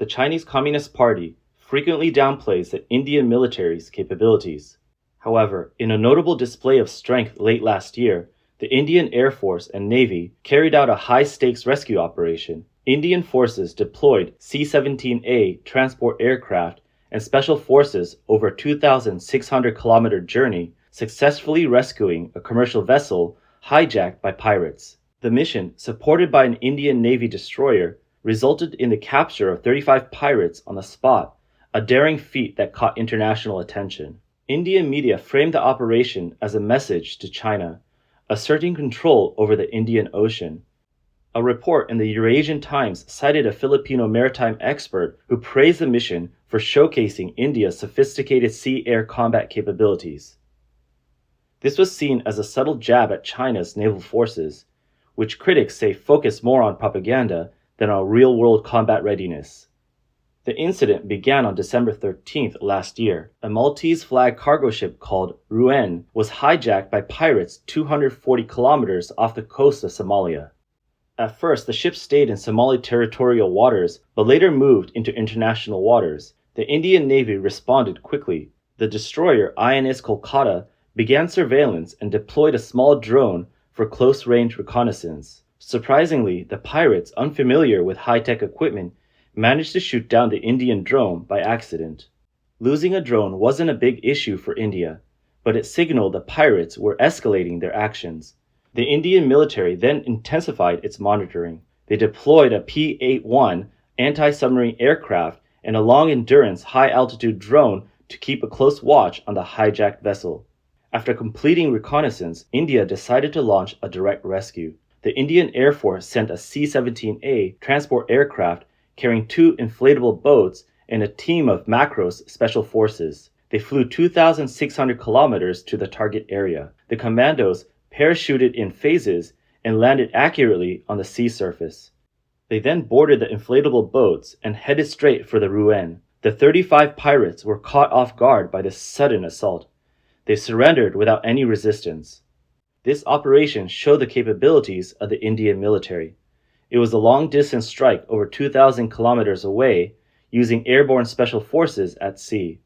The Chinese Communist Party frequently downplays the Indian military's capabilities. However, in a notable display of strength late last year, the Indian Air Force and Navy carried out a high-stakes rescue operation. Indian forces deployed C-17A transport aircraft and special forces over a 2,600-kilometer journey, successfully rescuing a commercial vessel hijacked by pirates. The mission, supported by an Indian Navy destroyer, resulted in the capture of 35 pirates on the spot, a daring feat that caught international attention. Indian media framed the operation as a message to China, asserting control over the Indian Ocean. A report in the Eurasian Times cited a Filipino maritime expert who praised the mission for showcasing India's sophisticated sea-air combat capabilities. This was seen as a subtle jab at China's naval forces, which critics say focus more on propaganda than on real-world combat readiness. The incident began on December 13th last year. A Maltese-flagged cargo ship called Ruen was hijacked by pirates 240 kilometers off the coast of Somalia. At first, the ship stayed in Somali territorial waters, but later moved into international waters. The Indian Navy responded quickly. The destroyer INS Kolkata began surveillance and deployed a small drone for close-range reconnaissance. Surprisingly, the pirates, unfamiliar with high-tech equipment, managed to shoot down the Indian drone by accident. Losing a drone wasn't a big issue for India, but it signaled the pirates were escalating their actions. The Indian military then intensified its monitoring. They deployed a P-81 anti-submarine aircraft and a long-endurance high-altitude drone to keep a close watch on the hijacked vessel. After completing reconnaissance, India decided to launch a direct rescue. The Indian Air Force sent a C-17A transport aircraft carrying 2 inflatable boats and a team of Macros special forces. They flew 2,600 kilometers to the target area. The commandos parachuted in phases and landed accurately on the sea surface. They then boarded the inflatable boats and headed straight for the Ruen. The 35 pirates were caught off guard by this sudden assault. They surrendered without any resistance. This operation showed the capabilities of the Indian military. It was a long-distance strike over 2,000 kilometers away, using airborne special forces at sea.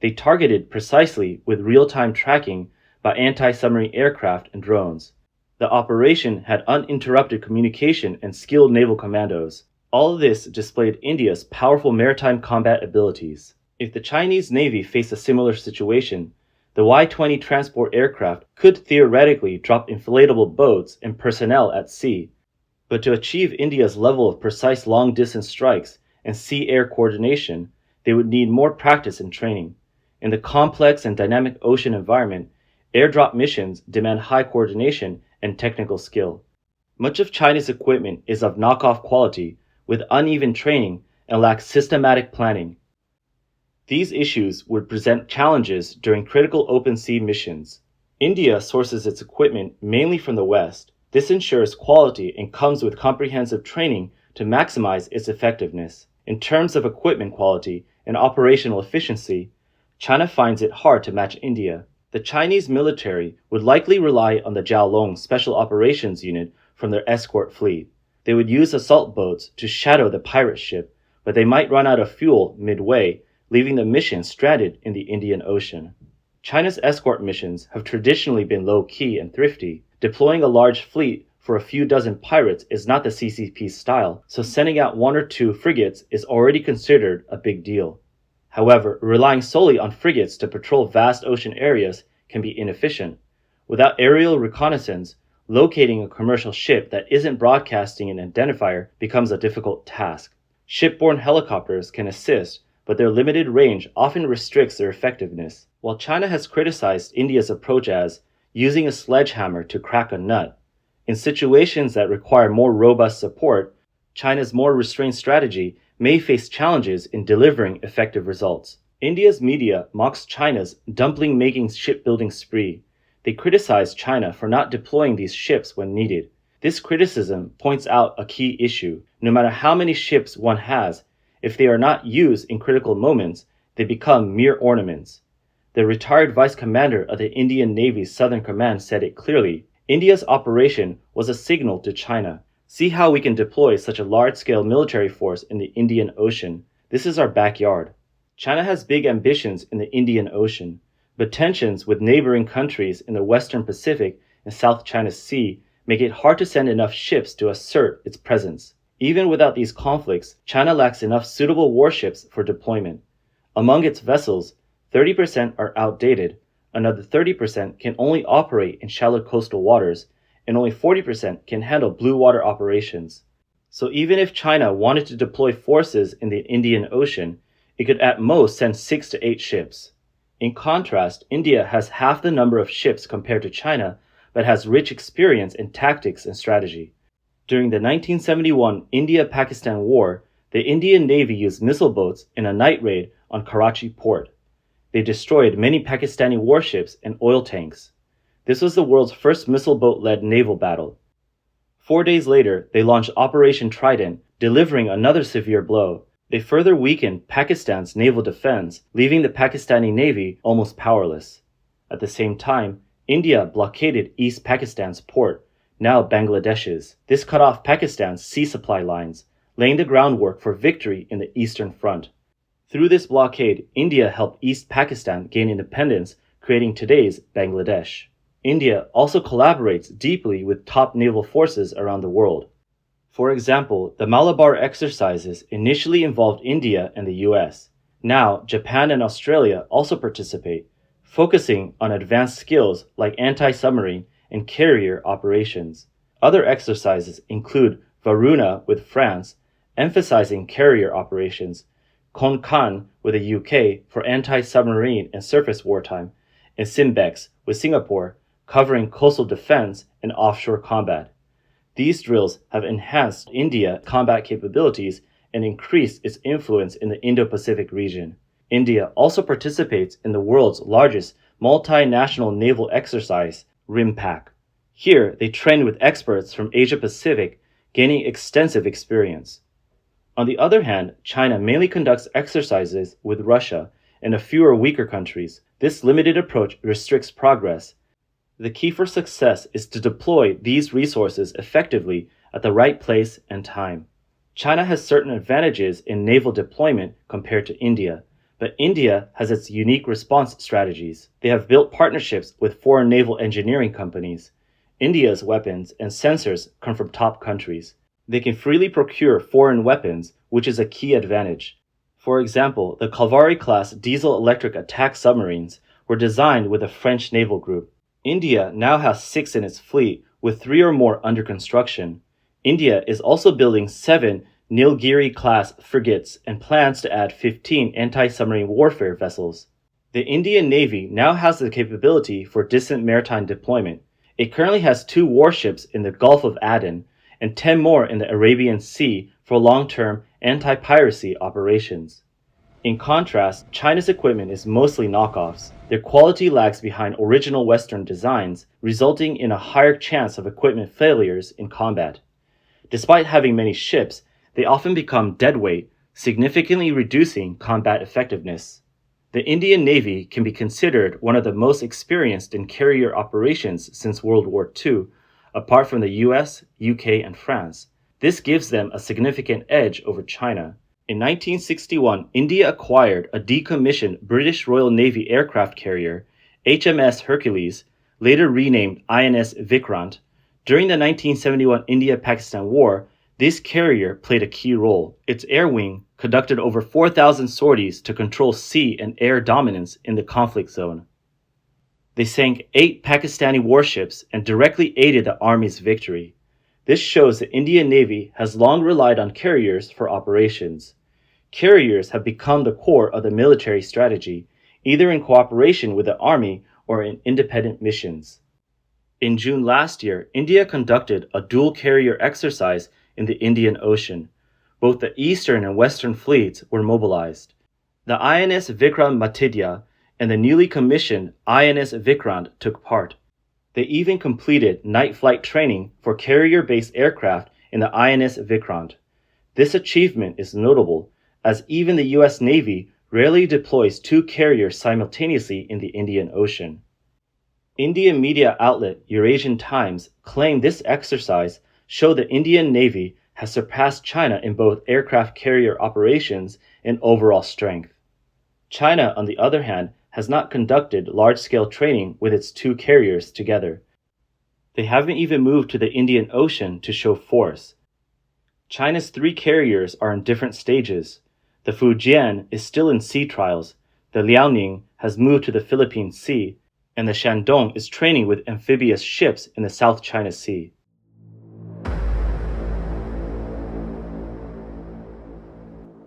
They targeted precisely with real-time tracking by anti-submarine aircraft and drones. The operation had uninterrupted communication and skilled naval commandos. All of this displayed India's powerful maritime combat abilities. If the Chinese Navy faced a similar situation, the Y-20 transport aircraft could theoretically drop inflatable boats and personnel at sea. But to achieve India's level of precise long-distance strikes and sea-air coordination, they would need more practice and training. In the complex and dynamic ocean environment, airdrop missions demand high coordination and technical skill. Much of China's equipment is of knockoff quality, with uneven training and lacks systematic planning. These issues would present challenges during critical open sea missions. India sources its equipment mainly from the West. This ensures quality and comes with comprehensive training to maximize its effectiveness. In terms of equipment quality and operational efficiency, China finds it hard to match India. The Chinese military would likely rely on the Jiaolong Special Operations Unit from their escort fleet. They would use assault boats to shadow the pirate ship, but they might run out of fuel midway, leaving the mission stranded in the Indian Ocean. China's escort missions have traditionally been low-key and thrifty. Deploying a large fleet for a few dozen pirates is not the CCP's style, so sending out 1 or 2 frigates is already considered a big deal. However, relying solely on frigates to patrol vast ocean areas can be inefficient. Without aerial reconnaissance, locating a commercial ship that isn't broadcasting an identifier becomes a difficult task. Ship-borne helicopters can assist, but their limited range often restricts their effectiveness. While China has criticized India's approach as using a sledgehammer to crack a nut, in situations that require more robust support, China's more restrained strategy may face challenges in delivering effective results. India's media mocks China's dumpling-making shipbuilding spree. They criticize China for not deploying these ships when needed. This criticism points out a key issue. No matter how many ships one has, if they are not used in critical moments, they become mere ornaments. The retired vice commander of the Indian Navy's Southern Command said it clearly. India's operation was a signal to China. See how we can deploy such a large-scale military force in the Indian Ocean. This is our backyard. China has big ambitions in the Indian Ocean, but tensions with neighboring countries in the Western Pacific and South China Sea make it hard to send enough ships to assert its presence. Even without these conflicts, China lacks enough suitable warships for deployment. Among its vessels, 30% are outdated, another 30% can only operate in shallow coastal waters, and only 40% can handle blue water operations. So even if China wanted to deploy forces in the Indian Ocean, it could at most send 6 to 8 ships. In contrast, India has half the number of ships compared to China, but has rich experience in tactics and strategy. During the 1971 India-Pakistan War, the Indian Navy used missile boats in a night raid on Karachi port. They destroyed many Pakistani warships and oil tanks. This was the world's first missile boat-led naval battle. 4 days later, they launched Operation Trident, delivering another severe blow. They further weakened Pakistan's naval defense, leaving the Pakistani Navy almost powerless. At the same time, India blockaded East Pakistan's port, now Bangladesh's. This cut off Pakistan's sea supply lines, laying the groundwork for victory in the Eastern Front. Through this blockade, India helped East Pakistan gain independence, creating today's Bangladesh. India also collaborates deeply with top naval forces around the world. For example, the Malabar exercises initially involved India and the US. Now, Japan and Australia also participate, focusing on advanced skills like anti-submarine and carrier operations. Other exercises include Varuna with France, emphasizing carrier operations, Konkan with the UK for anti-submarine and surface wartime, and Simbex with Singapore, covering coastal defense and offshore combat. These drills have enhanced India's combat capabilities and increased its influence in the Indo-Pacific region. India also participates in the world's largest multinational naval exercise, RIMPAC. Here, they train with experts from Asia-Pacific, gaining extensive experience. On the other hand, China mainly conducts exercises with Russia and a fewer weaker countries. This limited approach restricts progress. The key for success is to deploy these resources effectively at the right place and time. China has certain advantages in naval deployment compared to India, but India has its unique response strategies. They have built partnerships with foreign naval engineering companies. India's weapons and sensors come from top countries. They can freely procure foreign weapons, which is a key advantage. For example, the Calvary-class diesel-electric attack submarines were designed with a French naval group. India now has 6 in its fleet, with 3 or more under construction. India is also building 7 Nilgiri-class frigates and plans to add 15 anti-submarine warfare vessels. The Indian Navy now has the capability for distant maritime deployment. It currently has 2 warships in the Gulf of Aden and 10 more in the Arabian Sea for long-term anti-piracy operations. In contrast, China's equipment is mostly knockoffs. Their quality lags behind original Western designs, resulting in a higher chance of equipment failures in combat. Despite having many ships, they often become deadweight, significantly reducing combat effectiveness. The Indian Navy can be considered one of the most experienced in carrier operations since World War II, apart from the US, UK, and France. This gives them a significant edge over China. In 1961, India acquired a decommissioned British Royal Navy aircraft carrier, HMS Hercules, later renamed INS Vikrant. During the 1971 India-Pakistan War, this carrier played a key role. Its air wing conducted over 4,000 sorties to control sea and air dominance in the conflict zone. They sank 8 Pakistani warships and directly aided the army's victory. This shows the Indian Navy has long relied on carriers for operations. Carriers have become the core of the military strategy, either in cooperation with the army or in independent missions. In June last year, India conducted a dual carrier exercise in the Indian Ocean. Both the eastern and western fleets were mobilized. The INS Vikram Matidya and the newly commissioned INS Vikrant took part. They even completed night flight training for carrier-based aircraft in the INS Vikrant. This achievement is notable, as even the US Navy rarely deploys 2 carriers simultaneously in the Indian Ocean. Indian media outlet Eurasian Times claimed this exercise showed the Indian Navy has surpassed China in both aircraft carrier operations and overall strength. China, on the other hand, has not conducted large-scale training with its two carriers together. They haven't even moved to the Indian Ocean to show force. China's three carriers are in different stages. The Fujian is still in sea trials, the Liaoning has moved to the Philippine Sea, and the Shandong is training with amphibious ships in the South China Sea.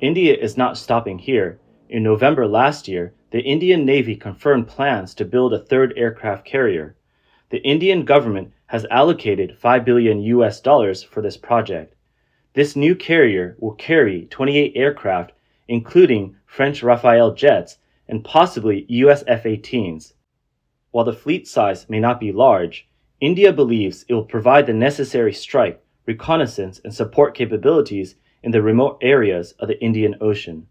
India is not stopping here. In November last year, the Indian Navy confirmed plans to build a third aircraft carrier. The Indian government has allocated $5 billion for this project. This new carrier will carry 28 aircraft, including French Rafale jets and possibly US F-18s. While the fleet size may not be large, India believes it will provide the necessary strike, reconnaissance, and support capabilities in the remote areas of the Indian Ocean.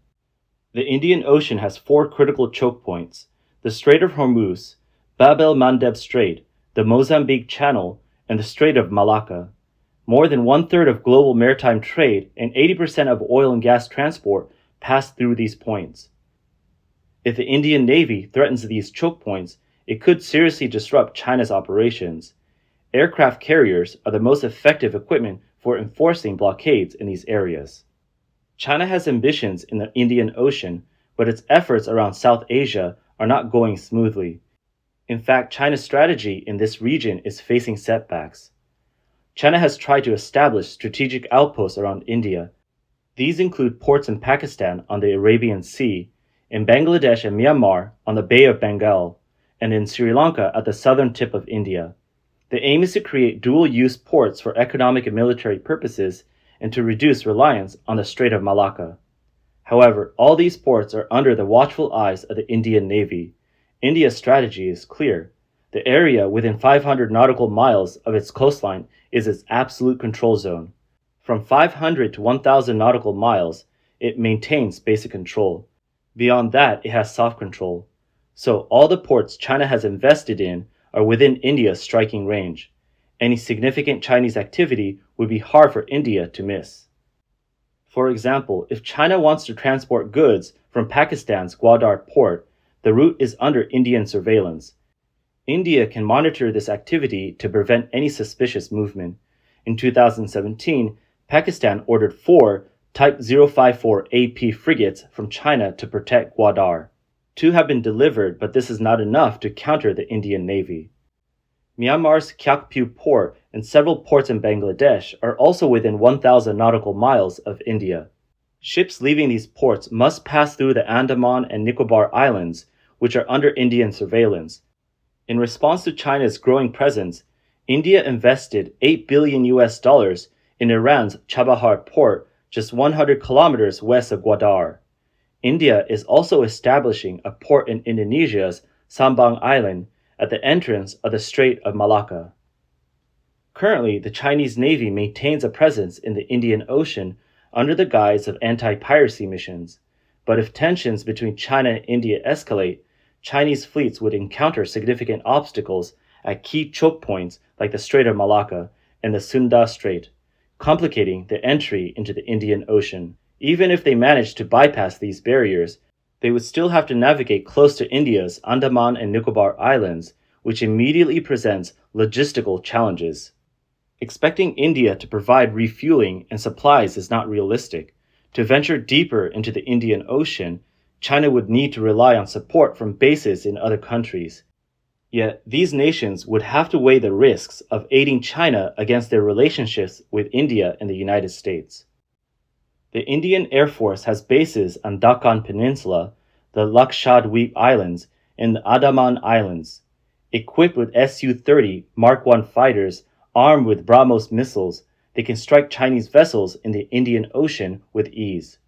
The Indian Ocean has four critical choke points: the Strait of Hormuz, Bab el-Mandeb Strait, the Mozambique Channel, and the Strait of Malacca. More than one-third of global maritime trade and 80% of oil and gas transport pass through these points. If the Indian Navy threatens these choke points, it could seriously disrupt China's operations. Aircraft carriers are the most effective equipment for enforcing blockades in these areas. China has ambitions in the Indian Ocean, but its efforts around South Asia are not going smoothly. In fact, China's strategy in this region is facing setbacks. China has tried to establish strategic outposts around India. These include ports in Pakistan on the Arabian Sea, in Bangladesh and Myanmar on the Bay of Bengal, and in Sri Lanka at the southern tip of India. The aim is to create dual-use ports for economic and military purposes and to reduce reliance on the Strait of Malacca. However, all these ports are under the watchful eyes of the Indian Navy. India's strategy is clear. The area within 500 nautical miles of its coastline is its absolute control zone. From 500 to 1,000 nautical miles, it maintains basic control. Beyond that, it has soft control. So all the ports China has invested in are within India's striking range. Any significant Chinese activity would be hard for India to miss. For example, if China wants to transport goods from Pakistan's Gwadar port, the route is under Indian surveillance. India can monitor this activity to prevent any suspicious movement. In 2017, Pakistan ordered 4 Type 054 AP frigates from China to protect Gwadar. 2 have been delivered, but this is not enough to counter the Indian Navy. Myanmar's Kyakpu port and several ports in Bangladesh are also within 1,000 nautical miles of India. Ships leaving these ports must pass through the Andaman and Nicobar Islands, which are under Indian surveillance. In response to China's growing presence, India invested $8 billion in Iran's Chabahar port, just 100 kilometers west of Gwadar. India is also establishing a port in Indonesia's Sambang Island at the entrance of the Strait of Malacca. Currently, the Chinese Navy maintains a presence in the Indian Ocean under the guise of anti-piracy missions. But if tensions between China and India escalate, Chinese fleets would encounter significant obstacles at key choke points like the Strait of Malacca and the Sunda Strait, complicating the entry into the Indian Ocean. Even if they managed to bypass these barriers, they would still have to navigate close to India's Andaman and Nicobar Islands, which immediately presents logistical challenges. Expecting India to provide refueling and supplies is not realistic. To venture deeper into the Indian Ocean, China would need to rely on support from bases in other countries. Yet, these nations would have to weigh the risks of aiding China against their relationships with India and the United States. The Indian Air Force has bases on Deccan Peninsula, the Lakshadweep Islands, and the Andaman Islands. Equipped with Su-30 Mark I fighters armed with BrahMos missiles, they can strike Chinese vessels in the Indian Ocean with ease.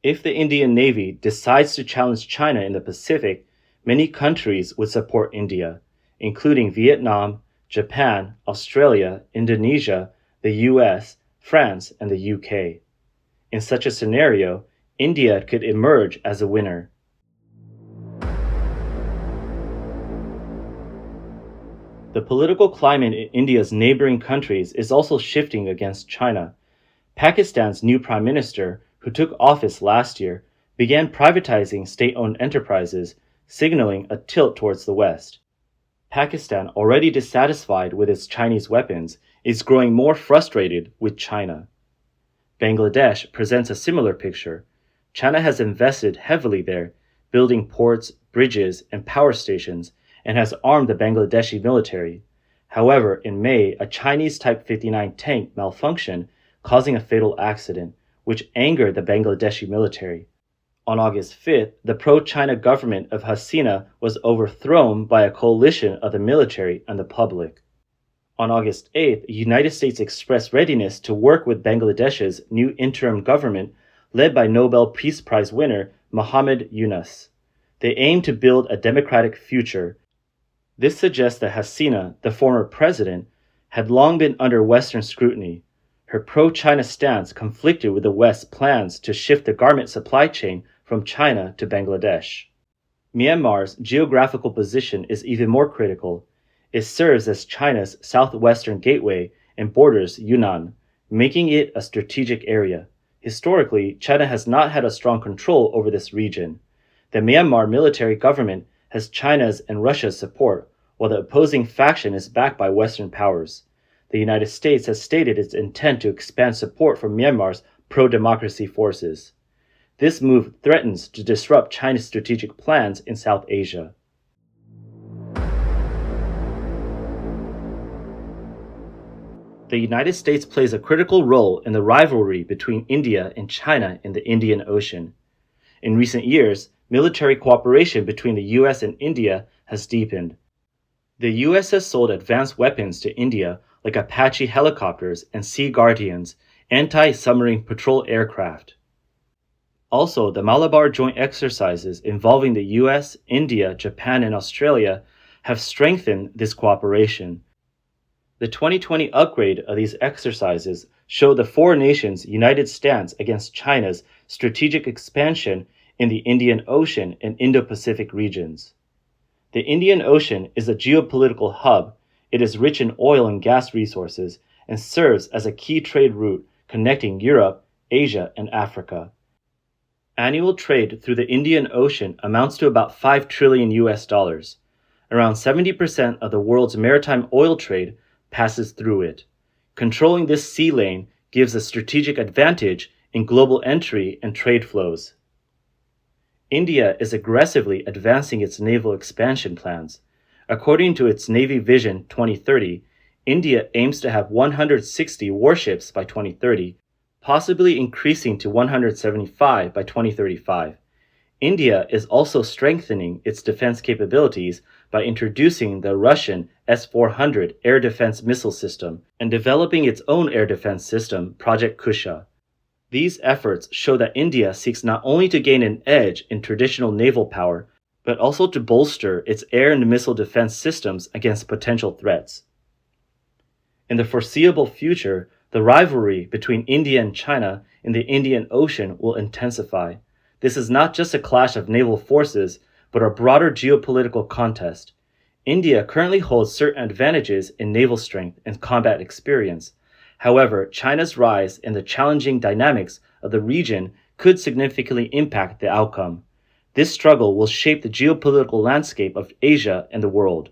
If the Indian Navy decides to challenge China in the Pacific, many countries would support India, including Vietnam, Japan, Australia, Indonesia, the US, France, and the UK. In such a scenario, India could emerge as a winner. The political climate in India's neighboring countries is also shifting against China. Pakistan's new prime minister, who took office last year, began privatizing state-owned enterprises, signaling a tilt towards the West. Pakistan, already dissatisfied with its Chinese weapons, is growing more frustrated with China. Bangladesh presents a similar picture. China has invested heavily there, building ports, bridges, and power stations, and has armed the Bangladeshi military. However, in May, a Chinese Type 59 tank malfunctioned, causing a fatal accident, which angered the Bangladeshi military. On August 5th, the pro-China government of Hasina was overthrown by a coalition of the military and the public. On August 8th, the United States expressed readiness to work with Bangladesh's new interim government led by Nobel Peace Prize winner Muhammad Yunus. They aim to build a democratic future. This suggests that Hasina, the former president, had long been under Western scrutiny. Her pro-China stance conflicted with the West's plans to shift the garment supply chain from China to Bangladesh. Myanmar's geographical position is even more critical. It serves as China's southwestern gateway and borders Yunnan, making it a strategic area. Historically, China has not had a strong control over this region. The Myanmar military government has China's and Russia's support, while the opposing faction is backed by Western powers. The United States has stated its intent to expand support for Myanmar's pro-democracy forces. This move threatens to disrupt China's strategic plans in South Asia. The United States plays a critical role in the rivalry between India and China in the Indian Ocean. In recent years, military cooperation between the US and India has deepened. The US has sold advanced weapons to India like Apache helicopters and Sea Guardians, anti-submarine patrol aircraft. Also, the Malabar joint exercises involving the US, India, Japan, and Australia have strengthened this cooperation. The 2020 upgrade of these exercises showed the four nations' united stance against China's strategic expansion in the Indian Ocean and Indo-Pacific regions. The Indian Ocean is a geopolitical hub. It is rich in oil and gas resources and serves as a key trade route connecting Europe, Asia, and Africa. Annual trade through the Indian Ocean amounts to about $5 trillion US. Around 70% of the world's maritime oil trade passes through it. Controlling this sea lane gives a strategic advantage in global entry and trade flows. India is aggressively advancing its naval expansion plans. According to its Navy Vision 2030, India aims to have 160 warships by 2030, possibly increasing to 175 by 2035. India is also strengthening its defense capabilities by introducing the Russian S-400 air defense missile system and developing its own air defense system, Project Kusha. These efforts show that India seeks not only to gain an edge in traditional naval power, but also to bolster its air and missile defense systems against potential threats. In the foreseeable future, the rivalry between India and China in the Indian Ocean will intensify. This is not just a clash of naval forces, but a broader geopolitical contest. India currently holds certain advantages in naval strength and combat experience. However, China's rise and the challenging dynamics of the region could significantly impact the outcome. This struggle will shape the geopolitical landscape of Asia and the world.